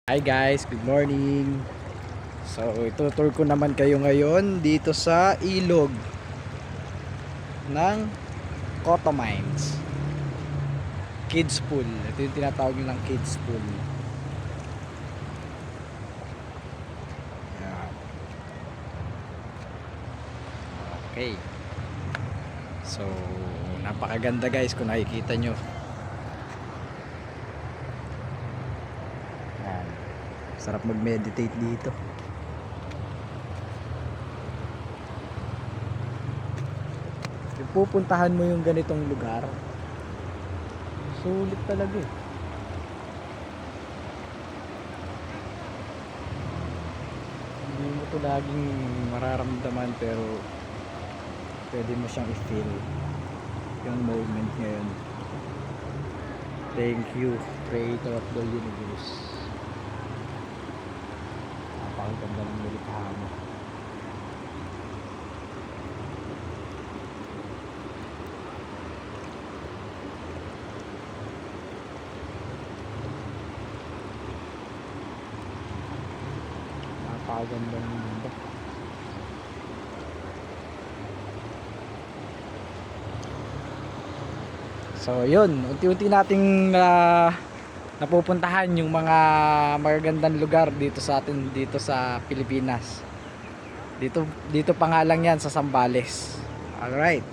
Hi guys, good morning. So itutur ko naman kayo ngayon dito sa ilog ng Cotamines Kids Pool. Ito yung tinatawag nilang Kids Pool. Yan. Okay. So napakaganda guys kung nakikita nyo. Yan. Sarap mag-meditate dito. Yung pupuntahan mo yung ganitong lugar, sulit talaga eh. Hindi mo to laging mararamdaman pero pwede mo siyang i-feel yung moment ngayon. Thank you, Creator of the Universe. Napakaganda ng nilikha mo. Napakaganda ng mundo. So yun, unti-unti nating napupuntahan yung mga magagandang lugar dito sa atin, dito sa Pilipinas. Dito pa nga lang yan sa Zambales. Alright.